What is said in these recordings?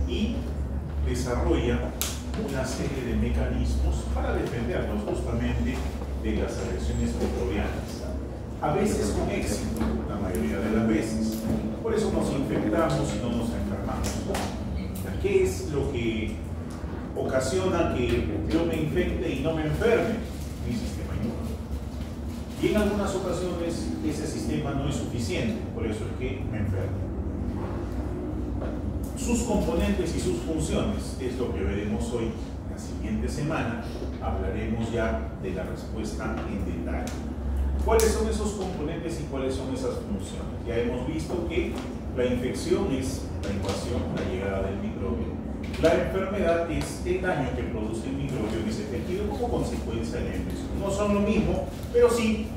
y desarrolla una serie de mecanismos para defendernos justamente de las agresiones microbianas. A veces con éxito, la mayoría de las veces. Por eso nos infectamos y no nos enfermamos. ¿Qué es lo que ocasiona que yo me infecte y no me enferme? Mi sistema inmune. Y en algunas ocasiones ese sistema no es suficiente, por eso es que me enfermo. Sus componentes y sus funciones es lo que veremos hoy. La siguiente semana hablaremos ya de la respuesta en detalle. ¿Cuáles son esos componentes y cuáles son esas funciones? Ya hemos visto que la infección es la invasión, la llegada del microbio. La enfermedad es el daño que produce el microbio en ese tejido como consecuencia de la infección. No son lo mismo, pero sí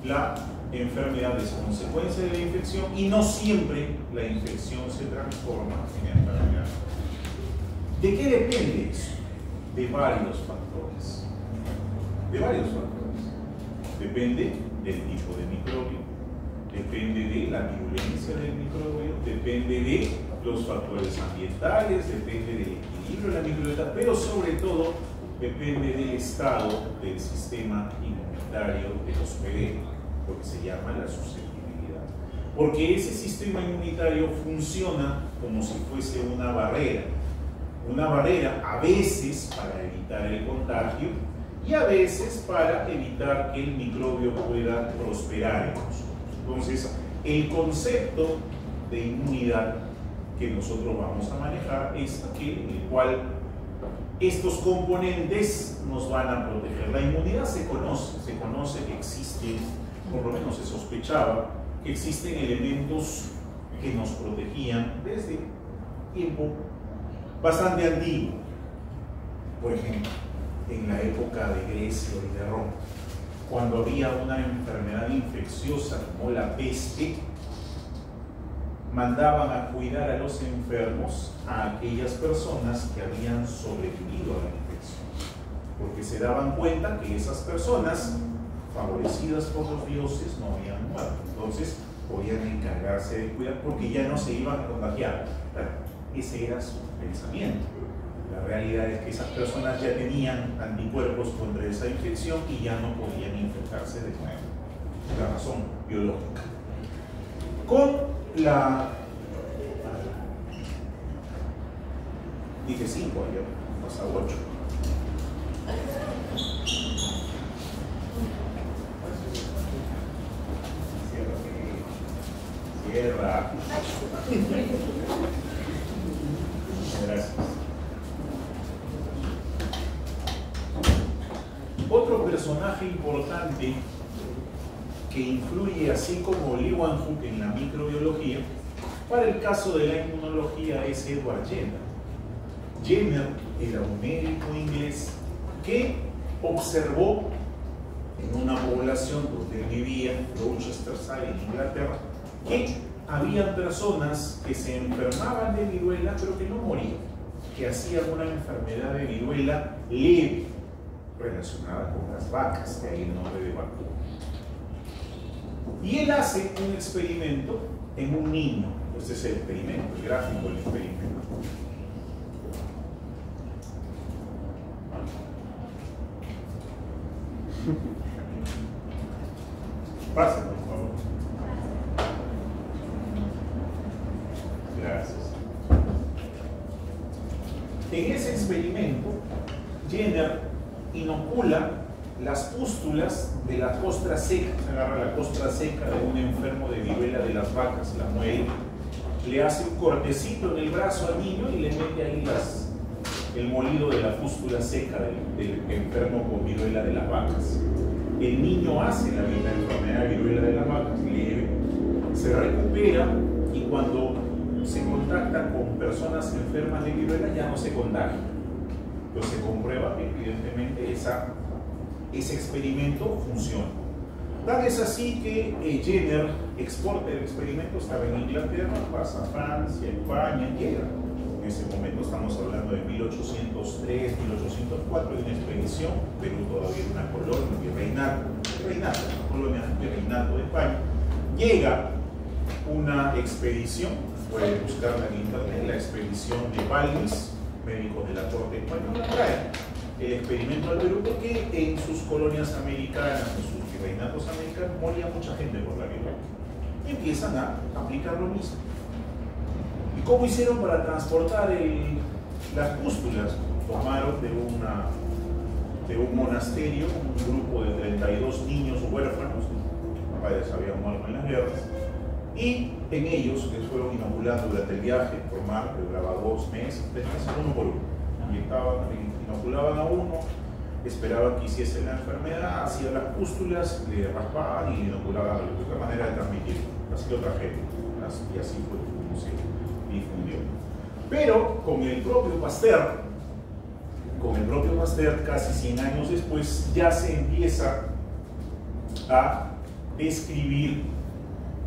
la enfermedad es consecuencia de la infección y no siempre la infección se transforma en enfermedad. ¿De qué depende eso? De varios factores. De varios factores. Depende del tipo de microbio, depende de la virulencia del microbio, depende de los factores ambientales, depende del equilibrio de la microbiota, pero sobre todo depende del estado del sistema inmunitario del hospedero, lo que se llama la susceptibilidad. Porque ese sistema inmunitario funciona como si fuese una barrera a veces para evitar el contagio y a veces para evitar que el microbio pueda prosperar en nosotros. Entonces, el concepto de inmunidad que nosotros vamos a manejar es aquel en el cual estos componentes nos van a proteger. La inmunidad se conoce que existen, por lo menos se sospechaba, que existen elementos que nos protegían desde tiempo bastante antiguo. Por ejemplo, en la época de Grecia y de Roma, cuando había una enfermedad infecciosa como la peste, mandaban a cuidar a los enfermos a aquellas personas que habían sobrevivido a la infección, porque se daban cuenta que esas personas, favorecidas por los dioses, no habían muerto. Entonces podían encargarse de cuidar porque ya no se iban a contagiar. Ese era su pensamiento. La realidad es que esas personas ya tenían anticuerpos contra esa infección y ya no podían infectarse de nuevo. La razón biológica. Con la... Dije 5 ayer, pasa 8. Cierra. Gracias. Otro personaje importante que influye así como Leeuwenhoek en la microbiología, para el caso de la inmunología es Edward Jenner. Jenner era un médico inglés que observó en una población donde él vivía, Rochestershire, en Inglaterra, que había personas que se enfermaban de viruela pero que no morían, que hacían una enfermedad de viruela leve relacionada con las vacas, de ahí el nombre de vacuna. Y él hace un experimento en un niño. Este es el experimento, el gráfico del experimento. Pase, por favor. Gracias. En ese experimento, Jenner inocula las pústulas de la costra seca. Se agarra la costra seca de un enfermo de viruela de las vacas, la muele, le hace un cortecito en el brazo al niño y le mete ahí el molido de la pústula seca del enfermo con viruela de las vacas. El niño hace la enfermedad de viruela de las vacas leve, se recupera y cuando se contacta con personas enfermas de viruela ya no se contagia. Pero se comprueba que evidentemente ese experimento funciona. Tal es así que Jenner exporta el experimento, estaba en Inglaterra, pasa a Francia, España, llega. En ese momento estamos hablando de 1803, 1804, de una expedición. Perú todavía era una colonia, una colonia virreinato de España. Llega una expedición puede buscarla en internet, la expedición de Balmis, médicos de la corte española, trae el experimento al Perú porque en sus colonias americanas, en sus virreinatos americanos, moría mucha gente por la viruela. Y empiezan a aplicar lo mismo. ¿Y cómo hicieron para transportar las pústulas? Tomaron de un monasterio un grupo de 32 niños huérfanos, sus padres habían muerto en las guerras, y en ellos les fueron inoculando durante el viaje por mar, que duraba 2 meses, 3 meses, uno por uno. Inoculaban a uno, esperaban que hiciese la enfermedad, hacían las pústulas, le raspaban y le inoculaban a otro. Es otra manera de transmitir, así lo trajeron, y así fue como se difundió. Pero con el propio Pasteur, casi 100 años después, ya se empieza a describir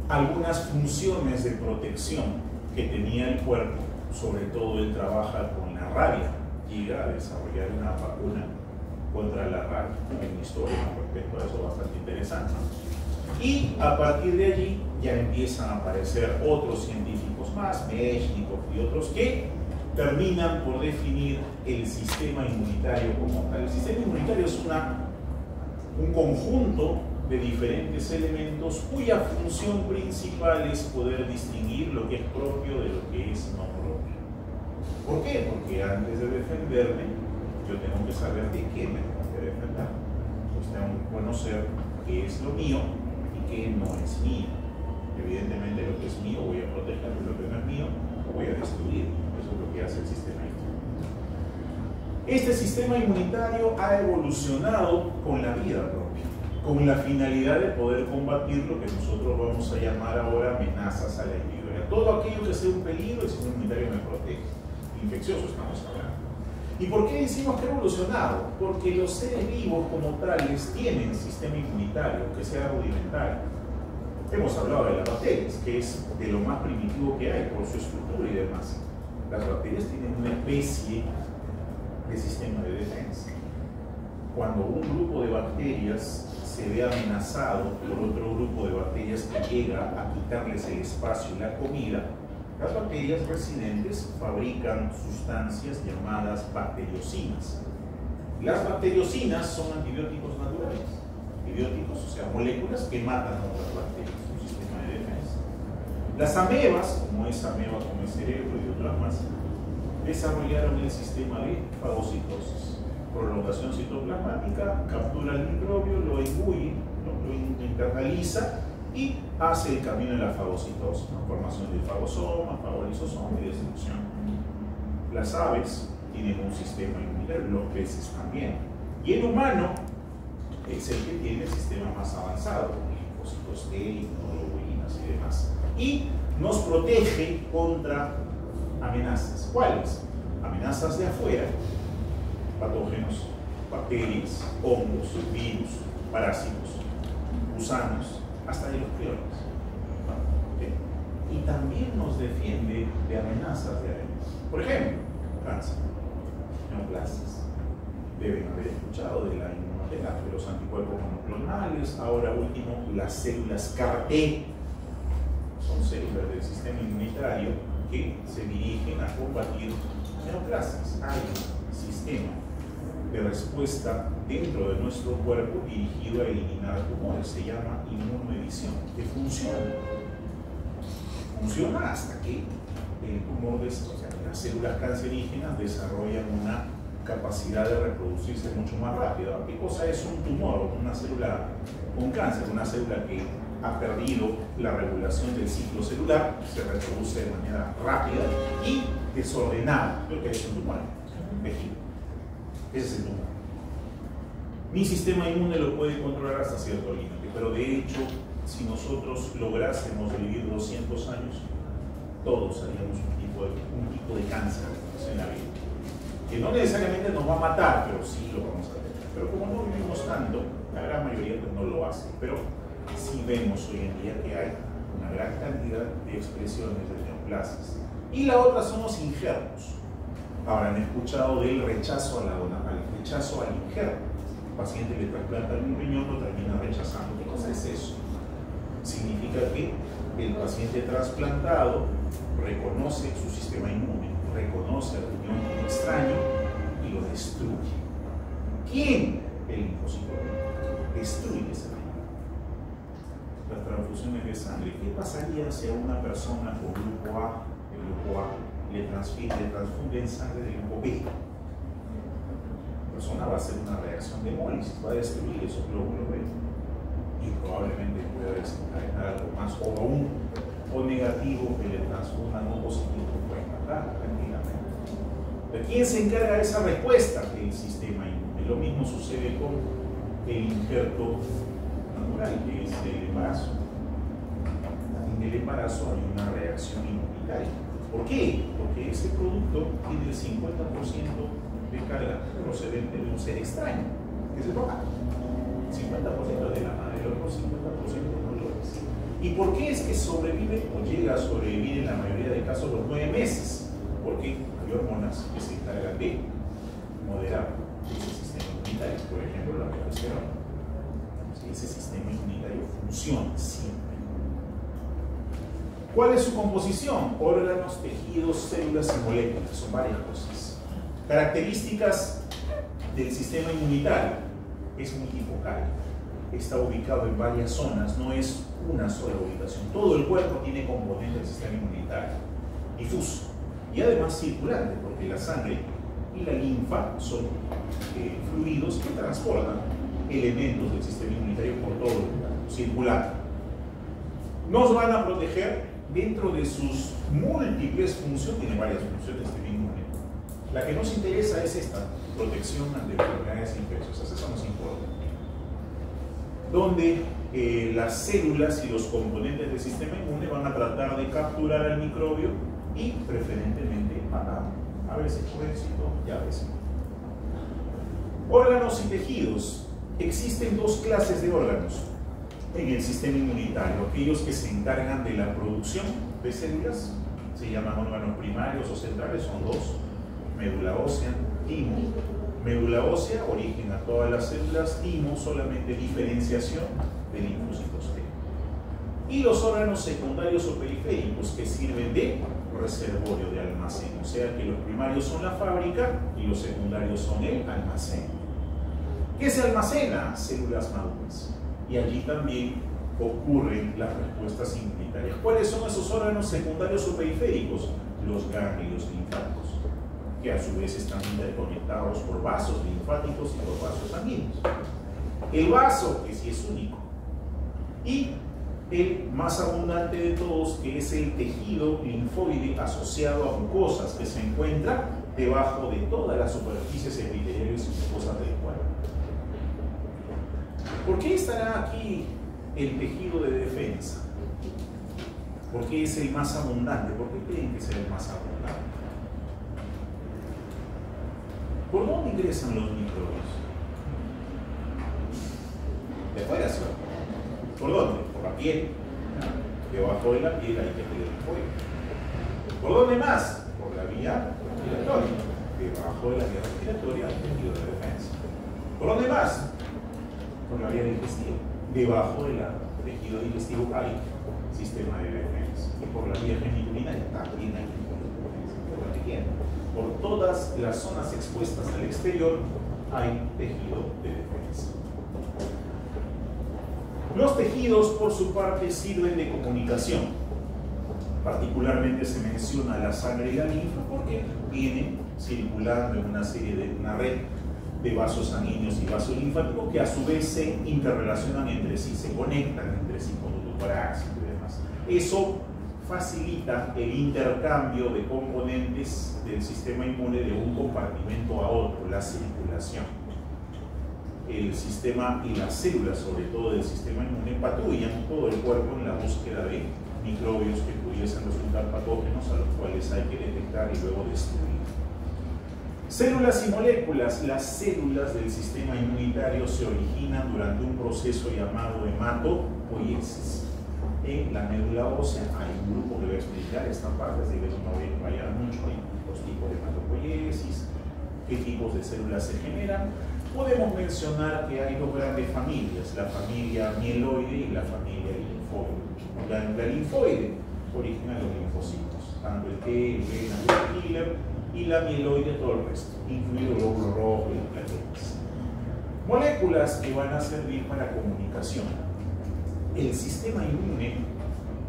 algunas funciones de protección que tenía el cuerpo. Sobre todo él trabaja con la rabia, llega a desarrollar una vacuna contra la rabia. Hay una historia con respecto a eso bastante interesante. Y a partir de allí ya empiezan a aparecer otros científicos más, Mechnikov y otros, que terminan por definir el sistema inmunitario como tal. El sistema inmunitario es un conjunto de diferentes elementos cuya función principal es poder distinguir lo que es propio de lo que es no propio. ¿Por qué? Porque antes de defenderme, yo tengo que saber de qué me tengo que defender. Pues tengo que conocer qué es lo mío y qué no es mío. Evidentemente lo que es mío voy a proteger, lo que no es mío voy a destruir. Eso es lo que hace el sistema inmunitario. Este sistema inmunitario ha evolucionado con la vida propia, con la finalidad de poder combatir lo que nosotros vamos a llamar ahora amenazas a la individualidad. Todo aquello que sea un peligro, el sistema inmunitario me protege. Infeccioso estamos hablando. ¿Y por qué decimos que ha evolucionado? Porque los seres vivos como tales tienen sistema inmunitario, que sea rudimentario. Hemos hablado de las bacterias, que es de lo más primitivo que hay por su estructura y demás. Las bacterias tienen una especie de sistema de defensa. Cuando un grupo de bacterias se ve amenazado por otro grupo de bacterias que llega a quitarles el espacio y la comida, las bacterias residentes fabrican sustancias llamadas bacteriocinas. Las bacteriocinas son antibióticos naturales. Antibióticos, o sea, moléculas que matan a otras bacterias, un sistema de defensa. Las amebas, como esa ameba con el cerebro y otras más, desarrollaron el sistema de fagocitosis. Prolongación citoplasmática, captura el microbio, lo imbuye, lo internaliza y hace el camino de la fagocitosis, ¿no? Formación de fagosoma, fagolisosoma y destrucción. Las aves tienen un sistema inmunitario, los peces también. Y el humano es el que tiene el sistema más avanzado, con linfocitos T, inmunoglobulinas y demás. Y nos protege contra amenazas. ¿Cuáles? Amenazas de afuera, patógenos, bacterias, hongos, virus, parásitos, gusanos, hasta de los peores. Y también nos defiende de amenazas de adentro. Por ejemplo, cáncer, neoplasias. Deben haber escuchado de la inmunoterapia, de los anticuerpos monoclonales, ahora último, las células CAR-T. Son células del sistema inmunitario que se dirigen a combatir neoplasias. Hay un sistema de respuesta dentro de nuestro cuerpo dirigido a eliminar tumores, se llama inmunoedición, que funciona hasta que el tumor, o sea, las células cancerígenas desarrollan una capacidad de reproducirse mucho más rápida. ¿Qué cosa es un tumor? Una célula con cáncer, una célula que ha perdido la regulación del ciclo celular, se reproduce de manera rápida y desordenada, lo que es un tumor, tejido. Ese es el tumor. Mi sistema inmune lo puede controlar hasta cierto límite, pero de hecho, si nosotros lográsemos vivir 200 años, todos haríamos un tipo de cáncer en la vida. Que no necesariamente nos va a matar, pero sí lo vamos a tener. Pero como no vivimos tanto, la gran mayoría no lo hace. Pero sí vemos hoy en día que hay una gran cantidad de expresiones de neoplasias. Y la otra son los injertos. Habrán escuchado del rechazo al rechazo al injerto. El paciente le trasplanta un riñón, lo termina rechazando. ¿Qué cosa es eso? Significa que el paciente trasplantado reconoce su sistema inmune, reconoce al riñón extraño y lo destruye. ¿Quién? El linfocito destruye ese riñón. Las transfusiones de sangre. ¿Qué pasaría si a una persona con grupo A, el grupo A, le transfunden sangre del grupo B? La persona va a hacer una reacción de hemólisis, va a destruir esos glóbulos B y probablemente pueda desencadenar algo más, o aún O negativo que le transfundan O positivo que pueden matar tranquilamente. ¿De quién se encarga de esa respuesta? El sistema inmune. Lo mismo sucede con el injerto natural, que es el embarazo. En el embarazo hay una reacción inmunitaria. ¿Por qué? Porque ese producto tiene el 50% de carga procedente de un ser extraño, que es el papá. 50% de la madre, el otro 50% no lo es. ¿Y por qué es que sobrevive o llega a sobrevivir en la mayoría de casos los 9 meses? Porque hay hormonas que se encargan de moderar ese sistema inmunitario, por ejemplo la progesterona. Ese sistema inmunitario funciona siempre. ¿Cuál es su composición? Órganos, tejidos, células y moléculas. Son varias cosas. Características del sistema inmunitario. Es multifocal. Está ubicado en varias zonas, no es una sola ubicación. Todo el cuerpo tiene componentes del sistema inmunitario. Difuso. Y además circulante, porque la sangre y la linfa son fluidos que transportan elementos del sistema inmunitario por todo el cuerpo. Circulante. Nos van a proteger dentro de sus múltiples funciones, tiene varias funciones este inmune. La que nos interesa es esta, protección ante enfermedades infecciosas, eso nos importa. Donde las células y los componentes del sistema inmune van a tratar de capturar al microbio y preferentemente matarlo. A veces con éxito y a veces no. Órganos y tejidos. Existen dos clases de órganos en el sistema inmunitario. Aquellos que se encargan de la producción de células, se llaman órganos primarios o centrales, son dos: médula ósea, timo. Médula ósea, origen a todas las células; timo, solamente diferenciación de linfocitos T. Y los órganos secundarios o periféricos, que sirven de reservorio, de almacén. O sea que los primarios son la fábrica y los secundarios son el almacén. ¿Qué se almacena? Células maduras. Y allí también ocurren las respuestas inmunitarias. ¿Cuáles son esos órganos secundarios o periféricos? Los ganglios linfáticos, que a su vez están interconectados por vasos linfáticos y por vasos sanguíneos. El vaso, que sí es único, y el más abundante de todos, que es el tejido linfoide asociado a mucosas, que se encuentra debajo de todas las superficies epiteliales y mucosas del cuerpo. ¿Por qué estará aquí el tejido de defensa? ¿Por qué es el más abundante? ¿Por qué creen que es el más abundante? ¿Por dónde ingresan los microbios? De afuera, ¿sí? ¿Por dónde? Por la piel. Debajo de la piel hay tejido linfoide. ¿Por dónde más? Por la vía respiratoria. Debajo de la vía respiratoria hay tejido de defensa. ¿Por dónde más? Por la vía digestiva. Debajo del tejido digestivo hay sistema de defensa. Y por la vía geniculinaria también hay tejido de defensa. Por todas las zonas expuestas al exterior hay tejido de defensa. Los tejidos, por su parte, sirven de comunicación. Particularmente se menciona la sangre y la linfa porque vienen circulando en una red de vasos sanguíneos y vasos linfáticos que a su vez se interrelacionan entre sí, se conectan entre sí con el torácico y demás. Eso facilita el intercambio de componentes del sistema inmune de un compartimento a otro, la circulación. El sistema y las células, sobre todo del sistema inmune, patrullan todo el cuerpo en la búsqueda de microbios que pudiesen resultar patógenos, a los cuales hay que detectar y luego destruir. Células y moléculas. Las células del sistema inmunitario se originan durante un proceso llamado hematopoiesis. En la médula ósea hay un grupo que voy a explicar esta parte, así que no voy a fallar mucho. Hay dos tipos de hematopoiesis, qué tipos de células se generan. Podemos mencionar que hay dos grandes familias, la familia mieloide y la familia linfoide. glándula linfoide, origen a los linfocitos, tanto el T, el B, el killer y la mieloide, todo el resto, incluido el glóbulo rojo y las plaquetas. Moléculas que van a servir para comunicación. El sistema inmune,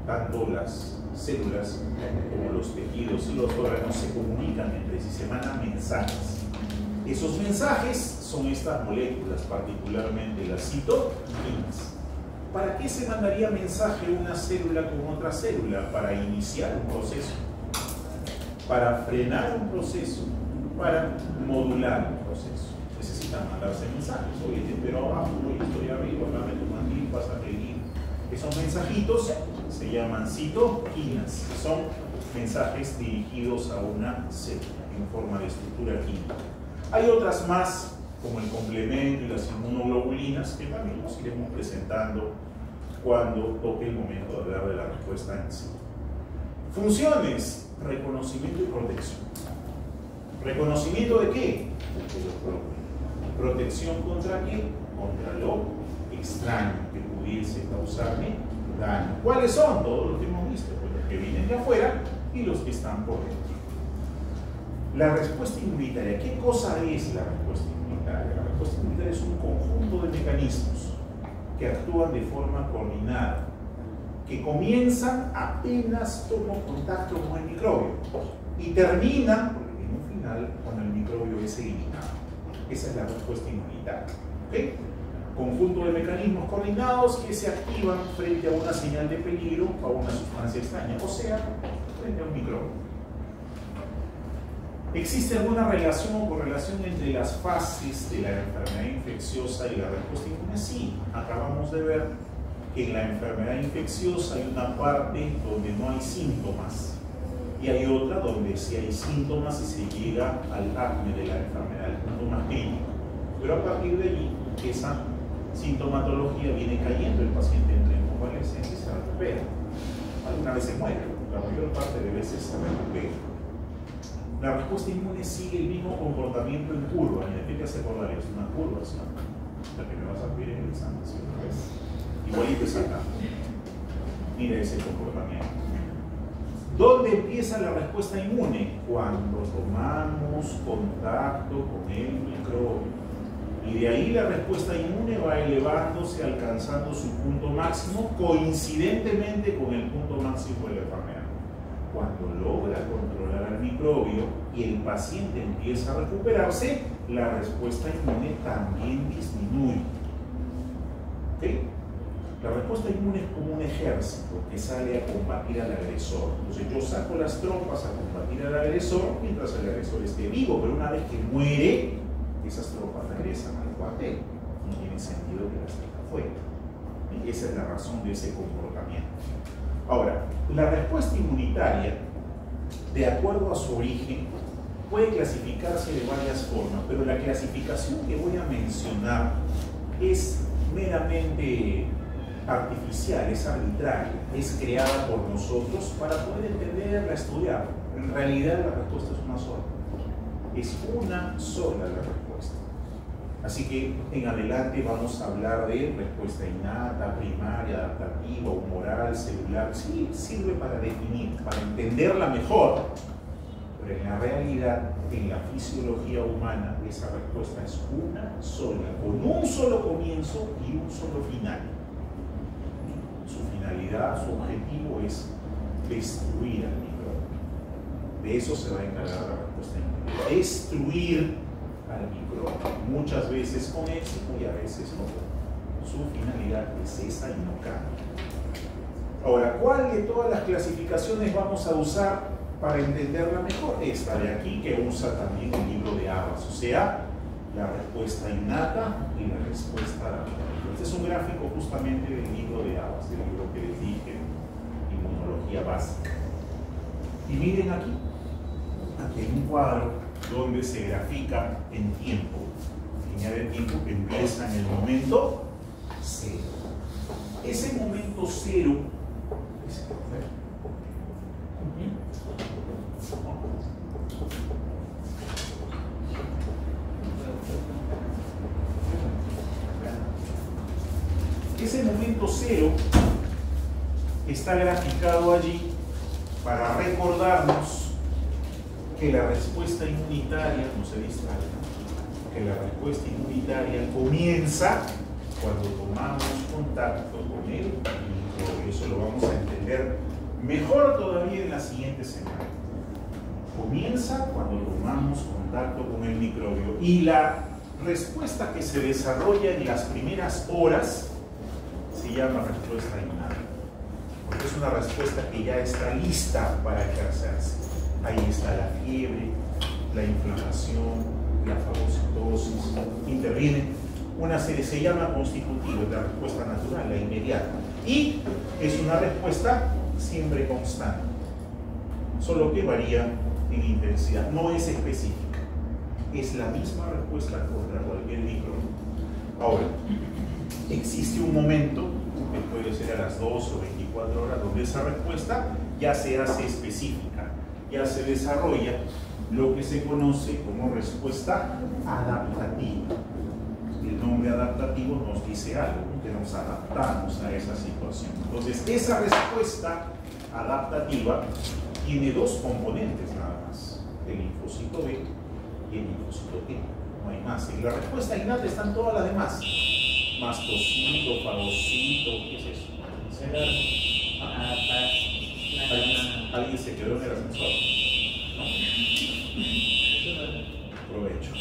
tanto las células como los tejidos y los órganos se comunican entre sí, se mandan mensajes. Esos mensajes son estas moléculas, particularmente las citoquinas. ¿Para qué se mandaría mensaje una célula con otra célula? Para iniciar un proceso, para frenar un proceso, para modular un proceso. Necesitan mandarse mensajes. Oye, te espero abajo, oye, estoy arriba, dame tu mandil, pasa a seguir. Esos mensajitos se llaman citoquinas, son mensajes dirigidos a una célula en forma de estructura química. Hay otras más, como el complemento y las inmunoglobulinas, que también nos iremos presentando cuando toque el momento de hablar de la respuesta en sí. Funciones: reconocimiento y protección. ¿Reconocimiento de qué? De lo propio. ¿Protección contra qué? Contra lo extraño que pudiese causarme daño. ¿Cuáles son? Todos los que hemos visto, pues los que vienen de afuera y los que están por dentro. La respuesta inmunitaria. ¿Qué cosa es la respuesta inmunitaria? La respuesta inmunitaria es un conjunto de mecanismos que actúan de forma coordinada, que comienzan apenas tomo contacto con el microbio y terminan, por el mismo final, cuando el microbio es eliminado. Esa es la respuesta inmunitaria. ¿Okay? Conjunto de mecanismos coordinados que se activan frente a una señal de peligro o a una sustancia extraña, o sea, frente a un microbio. ¿Existe alguna relación o correlación entre las fases de la enfermedad infecciosa y la respuesta inmune? Sí, acabamos de ver que en la enfermedad infecciosa hay una parte donde no hay síntomas y hay otra donde sí hay síntomas y se llega al acme de la enfermedad, al punto más crítico. Pero a partir de allí, esa sintomatología viene cayendo, el paciente entra en convalecencia y se recupera. Alguna vez se muere, la mayor parte de veces se recupera. La respuesta inmune sigue el mismo comportamiento en curva. ¿Qué te hace acordar? Es una curva, ¿sí? La que me vas a pedir en el examen, ¿sí? Igualito es acá. Mira ese comportamiento. ¿Dónde empieza la respuesta inmune? Cuando tomamos contacto con el microbio. Y de ahí la respuesta inmune va elevándose, alcanzando su punto máximo, coincidentemente con el punto máximo de la enfermedad. Cuando logra controlar al microbio y el paciente empieza a recuperarse, la respuesta inmune también disminuye. ¿Okay? La respuesta inmune es como un ejército que sale a combatir al agresor. Entonces yo saco las tropas a combatir al agresor mientras el agresor esté vivo, pero una vez que muere, esas tropas regresan al cuartel. No tiene sentido que las tenga fuera. Y esa es la razón de ese comportamiento. Ahora, la respuesta inmunitaria, de acuerdo a su origen, puede clasificarse de varias formas, pero la clasificación que voy a mencionar es meramente artificial, es arbitraria, es creada por nosotros para poder entenderla, estudiarla. En realidad la respuesta es una sola. Es una sola la respuesta. Así que en adelante vamos a hablar de respuesta innata, primaria, adaptativa, humoral, celular. Sí, sirve para definir, para entenderla mejor. Pero en la realidad, en la fisiología humana, esa respuesta es una sola, con un solo comienzo y un solo final. Su finalidad, su objetivo es destruir al microbio. De eso se va a encargar la respuesta inmune. Destruir al microbio, muchas veces con éxito y a veces no. Su finalidad es esa y no cambia. Ahora, ¿cuál de todas las clasificaciones vamos a usar para entenderla mejor? Esta de aquí, que usa también el libro de Abbas, o sea, la respuesta innata y la respuesta adaptativa. Este es un gráfico justamente del libro de Abbas, del libro que les dije, Inmunología Básica. Y miren aquí hay un cuadro donde se grafica en tiempo, línea de tiempo que empieza en el momento cero. Ese momento cero está graficado allí para recordarnos que la respuesta inmunitaria, no se distraiga, que la respuesta inmunitaria comienza cuando tomamos contacto con el microbio. Eso lo vamos a entender mejor todavía en la siguiente semana. Comienza cuando tomamos contacto con el microbio y la respuesta que se desarrolla en las primeras horas se llama respuesta innata, porque es una respuesta que ya está lista para ejercerse. Ahí está la fiebre, la inflamación, la fagocitosis, interviene una serie, se llama constitutivo, es la respuesta natural, la inmediata, y es una respuesta siempre constante, solo que varía en intensidad, no es específica, es la misma respuesta contra cualquier microbio. Ahora, existe un momento, que puede ser a las 2 o 24 horas, donde esa respuesta ya se hace específica, ya se desarrolla lo que se conoce como respuesta adaptativa. El nombre adaptativo nos dice algo, que nos adaptamos a esa situación. Entonces, esa respuesta adaptativa tiene dos componentes nada más, el linfocito B y el linfocito T, no hay más. En la respuesta innata están todas las demás, mastocito, fagocito, ¿qué es eso? ¿Alguien se quedó en el ascensor? ¿No? Provecho.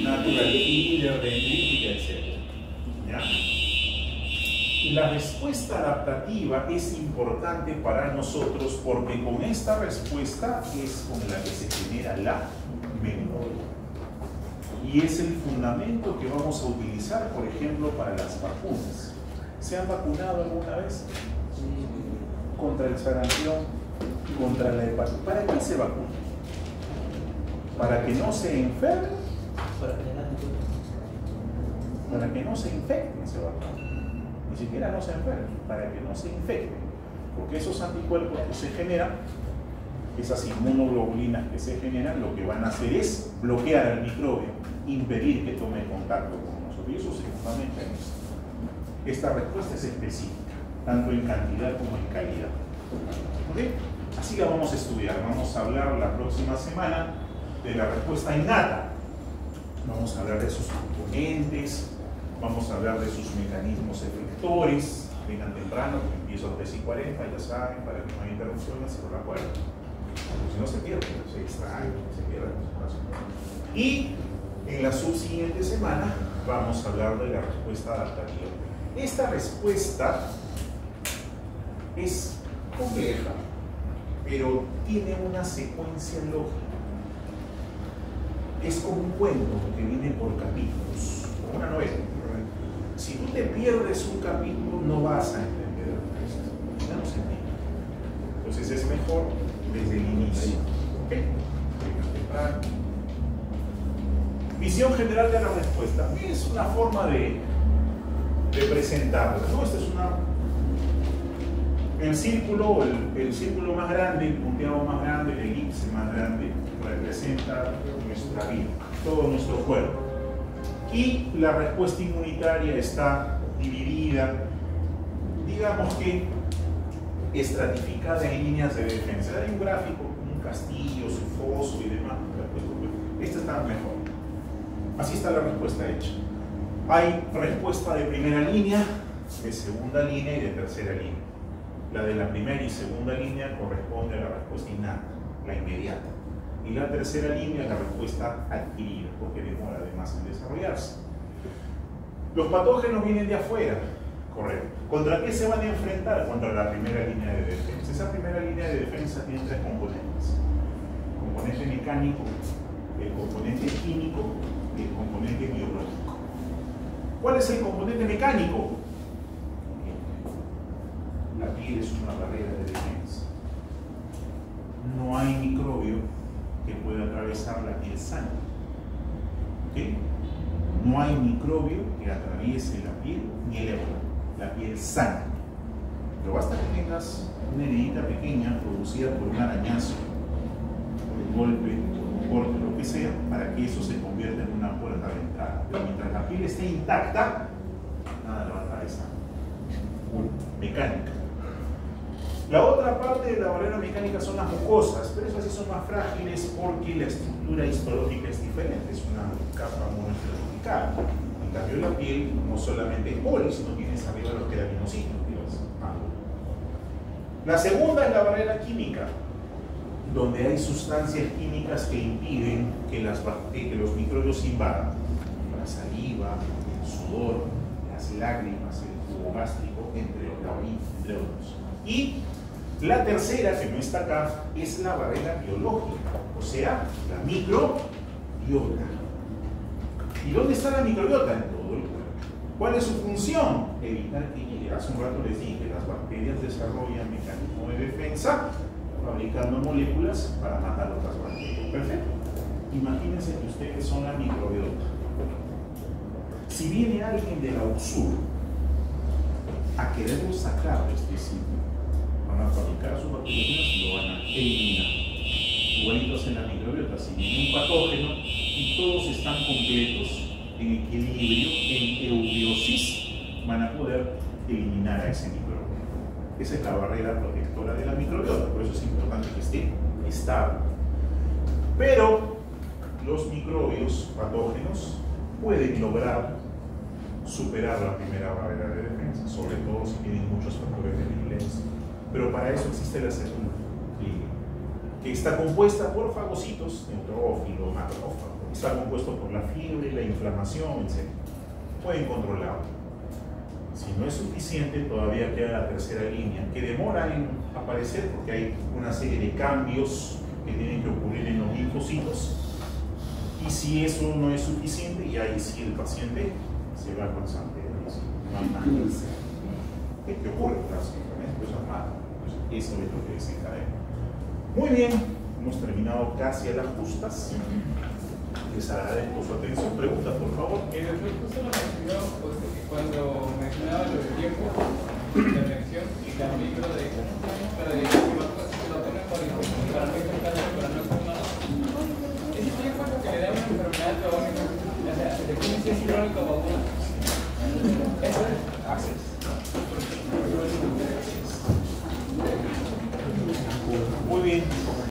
Natural killer, dendrítica, etc. ¿Ya? La respuesta adaptativa es importante para nosotros porque con esta respuesta es con la que se genera la memoria. Y es el fundamento que vamos a utilizar, por ejemplo, para las vacunas. ¿Se han vacunado alguna vez? Contra el sarampión, contra la hepatitis. ¿Para qué se vacuna? ¿Para que no se enfermen? Para que no se infecten se vacuna. Ni siquiera no se enfermen, para que no se infecten. Porque esos anticuerpos que se generan, esas inmunoglobulinas que se generan, lo que van a hacer es bloquear al microbio, impedir que tome contacto con nosotros. Y eso se fundamenta en esto. Esta respuesta es específica, tanto en cantidad como en calidad. ¿Okay? Así la vamos a estudiar. Vamos a hablar la próxima semana de la respuesta innata. Vamos a hablar de sus componentes, vamos a hablar de sus mecanismos efectores. Vengan temprano, empiezo a 3:40, ya saben, para que no haya interrupciones, se lo recuerdo. Si no se pierde, se distrae, se pierde. Y en la subsiguiente semana vamos a hablar de la respuesta adaptativa. Esta respuesta es compleja, pero tiene una secuencia lógica. Es como un cuento que viene por capítulos, como una novela. Si tú te pierdes un capítulo, no vas a entender el resto. Ya no se entiende. Entonces es mejor desde el inicio. ¿Ok? Visión general de la respuesta. Es una forma de presentarla, ¿no? Esta es el círculo, el círculo más grande, el punteado más grande, el elipse más grande, representa nuestra vida, todo nuestro cuerpo. Y la respuesta inmunitaria está dividida, digamos que estratificada en líneas de defensa. Hay un gráfico, un castillo, su foso y demás. Esta está mejor. Así está la respuesta hecha. Hay respuesta de primera línea, de segunda línea y de tercera línea. La de la primera y segunda línea corresponde a la respuesta innata, la inmediata. Y la tercera línea es la respuesta adquirida, porque demora además en desarrollarse. Los patógenos vienen de afuera, correcto. ¿Contra qué se van a enfrentar? Contra la primera línea de defensa. Esa primera línea de defensa tiene tres componentes. El componente mecánico, el componente químico y el componente biológico. ¿Cuál es el componente mecánico? La piel es una barrera de defensa. No hay microbio que pueda atravesar la piel sana. ¿Okay? No hay microbio que atraviese la piel ni el ébola, la piel sana. Pero basta que tengas una heridita pequeña producida por un arañazo, por un golpe, por un corte, lo que sea, para que eso se convierta en una puerta de entrada. Pero mientras la piel esté intacta, nada la va a atravesar. Mecánica. La otra parte de la barrera mecánica son las mucosas, pero esas sí son más frágiles porque la estructura histológica es diferente, es una capa monoestratificada. En cambio, la piel no solamente es poli, sino tienes arriba los queratinocitos. La segunda es la barrera química, donde hay sustancias químicas que impiden que los microbios invadan. La saliva, el sudor, las lágrimas, el jugo gástrico, entre otros. Y la tercera, que no está acá, es la barrera biológica, o sea, la microbiota. ¿Y dónde está la microbiota? En todo el cuerpo. ¿Cuál es su función? Evitar que llegue. Hace un rato les dije que las bacterias desarrollan mecanismo de defensa fabricando moléculas para matar otras bacterias. Perfecto. Imagínense que ustedes son la microbiota. Si viene alguien de la USUR a quererlo sacar de este sitio, van a fabricar sus bacterias y lo van a eliminar. Igualitos en la microbiota, si viene un patógeno y todos están completos, en equilibrio, en eubiosis, van a poder eliminar a ese microbio. Esa es la barrera protectora de la microbiota, por eso es importante que esté estable. Pero los microbios patógenos pueden lograr superar la primera barrera de defensa, sobre todo si tienen muchos factores de vigilancia. Pero para eso existe la segunda línea, que está compuesta por fagocitos, neutrófilo, macrófago, está compuesto por la fiebre, la inflamación, etc. Pueden controlarlo. Si no es suficiente, todavía queda la tercera línea, que demora en aparecer porque hay una serie de cambios que tienen que ocurrir en los linfocitos. Y si eso no es suficiente, y ahí sí el paciente se va con San Pedro. No hay más. ¿Qué ocurre? Las cosas malas. Eso es lo que desencadena. Muy bien, hemos terminado casi a las justas. Les agradezco su atención. Preguntas, por favor. El doctor justo lo mencionó cuando mencionaba lo del tiempo de reacción y la micro de para decir que se lo ponen para no infectarse, para no enfermarse. Ese tiempo es lo que le da una enfermedad crónica, o sea, se define si es crónico o aguda.